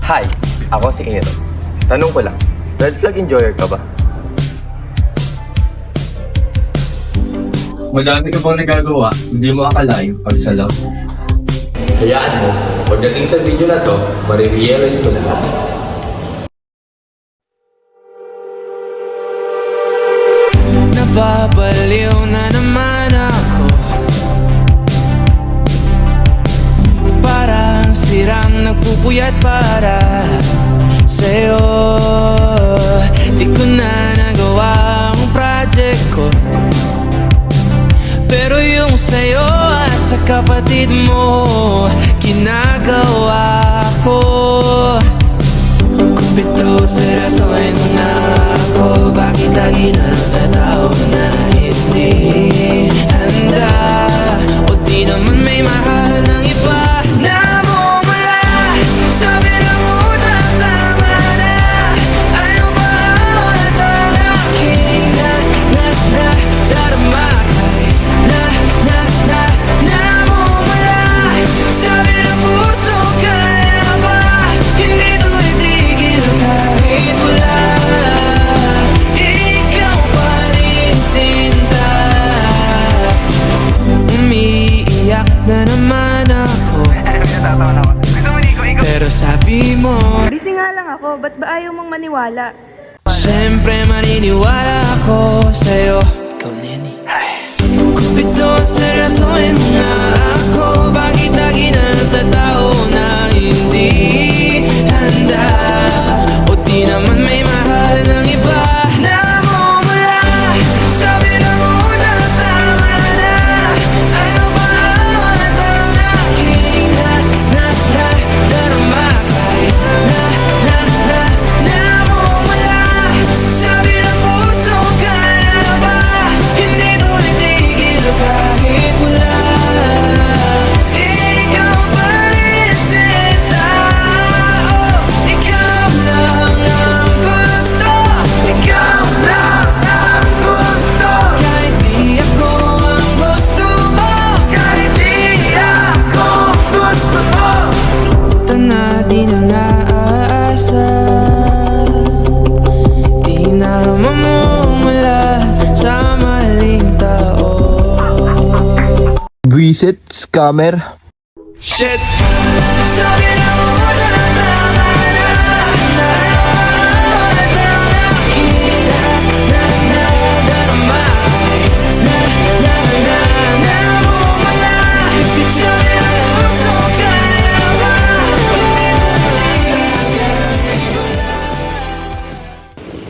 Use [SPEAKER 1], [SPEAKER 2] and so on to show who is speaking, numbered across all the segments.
[SPEAKER 1] Hi, ako si Aaron. Tanong ko lang, red flag enjoyer ka ba?
[SPEAKER 2] Madami ka bang nagagawa, hindi mo akalain pag sa love.
[SPEAKER 1] Hayaan mo, pagdating sa video na to, marirealize ko lahat.
[SPEAKER 3] Nababaliw na naman ako, parang sirang nagpupuyat para sa'yo. Di ko na nagawa ang project ko, pero yung sa'yo at sa kapatid mo ginagawa ko. Kumpito seryosohin mo na ako, bakit lagi na lang sa tao na hindi handa? O di naman may mahal ng iba na mumula sa binangunang tama na. Ayaw ba at ang aking darama kahit na mumula sa binapuso. Kaya ba hindi ito itigil kahit wala? Ikaw pa rin sinta. Umiiyak na naman ako, pero sabi mo
[SPEAKER 4] Busy nga lang ako, ba't ba ayaw mong maniwala?
[SPEAKER 3] siyempre maniniwala ako sa'yo. Ikaw, Neni. Kumpito seryosohin mo na ako, bakit lagi na lang sa tao na hindi handa? O di naman may mahal ng iba na mumula sa binangunang tama na. Ayaw ba at ang aking darama kahit na mumula sa binapuso. Kaya ba hindi ito itigil kahit wala? Ikaw pa rin sinta. Oh, ikaw lang ang gusto. Ikaw lang ang gusto. Kahit di ako ang gusto mo, kahit di ako gusto mo. Ito na di na naaasa, di na mamumula sa maling tao.
[SPEAKER 2] Buisit, scammer.
[SPEAKER 3] Shit! Sabi na una tama na. Darama kahit na mumula sa puso. Kaya ba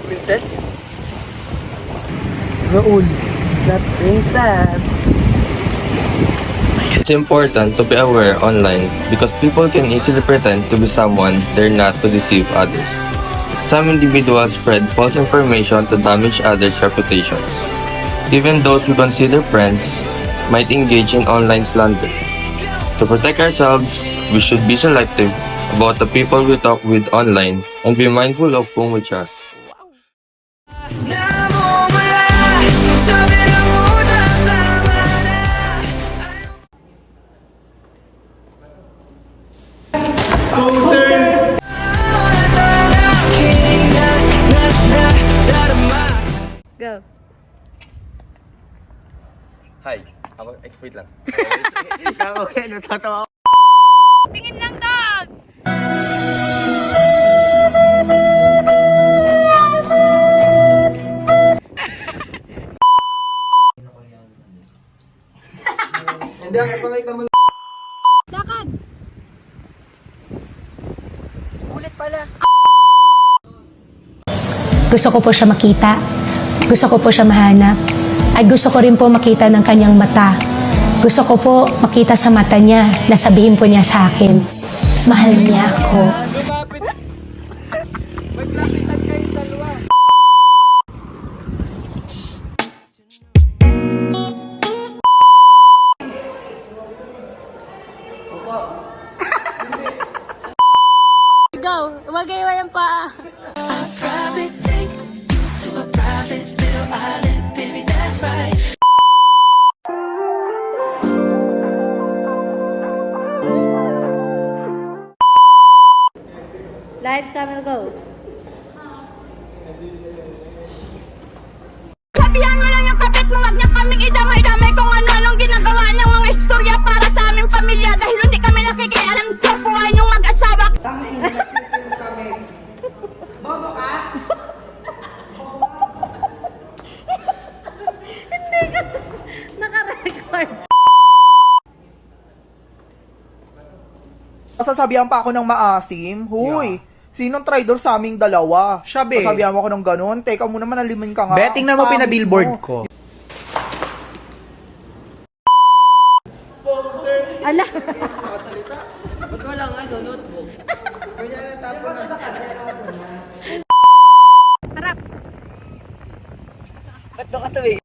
[SPEAKER 1] Princess?
[SPEAKER 5] Raul, that princess.
[SPEAKER 2] It's important to be aware online because people can easily pretend to be someone they're not to deceive others. Some individuals spread false information to damage others' reputations. Even those we consider friends might engage in online slander. To protect ourselves, we should be selective about the people we talk with online and be mindful of whom we trust.
[SPEAKER 3] namumula sa binangunang tama na.
[SPEAKER 4] Go.
[SPEAKER 1] Hi, ako, wait lang.
[SPEAKER 5] Okay, natatawa ako.
[SPEAKER 4] Tingin lang, dog!
[SPEAKER 5] Hindi, ang ipakita mo.
[SPEAKER 4] Lakad!
[SPEAKER 5] Ulit pala.
[SPEAKER 6] Gusto ko po siya makita. Gusto ko po siya mahanap. Ay gusto ko rin po makita ng kanyang mata. Gusto ko po makita sa mata niya na sabihin po niya sa akin, mahal niya ako.
[SPEAKER 5] Lumapit. Maglapitan kayong dalawa.
[SPEAKER 4] Go! Umagay yung paa.
[SPEAKER 3] Private take you to a private little island, baby, that's right.
[SPEAKER 4] Lights, camera, go.
[SPEAKER 7] Sabihan mo lang yung kapit mo, wag niya kaming idamay-damay kung ano-anong ginagawa ng mga istorya para sa aming pamilya dahil hindi kami nakikialam sa buhay niyong mag-asawa.
[SPEAKER 4] Naka-record.
[SPEAKER 8] Sasabihan pa ako ng maasim. Huy, sinong traidor sa aming dalawa?
[SPEAKER 9] Siya, be.
[SPEAKER 8] Sasabihan mo ako ng ganun. Teka muna, manalimin ka nga.
[SPEAKER 9] Betting na mo
[SPEAKER 8] Pangit
[SPEAKER 9] pinabillboard
[SPEAKER 8] mo.
[SPEAKER 9] ko.
[SPEAKER 4] Ala.
[SPEAKER 5] Ba't doon ka tuwing?